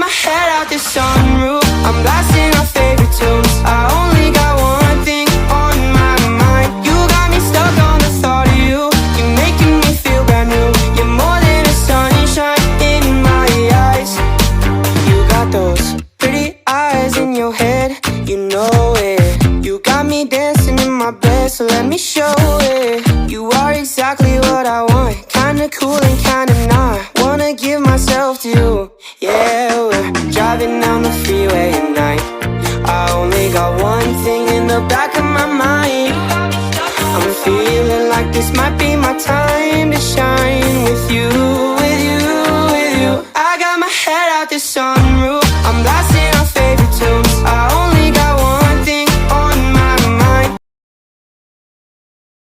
my head out the sunroof, I'm blasting our favorite tunes. I only got one thing on my mind. You got me stuck on the thought of you. You're making me feel brand new. You're more than a sunshine in my eyes. You got those pretty eyes in your head, you know it. You got me dancing in my bed, so let me show it. You are exactly what I want, kinda cool and kinda not. Wanna give myself to you. Yeah, we're driving down the freeway at night. I only got one thing in the back of my mind. I'm feeling like this might be my time to shine.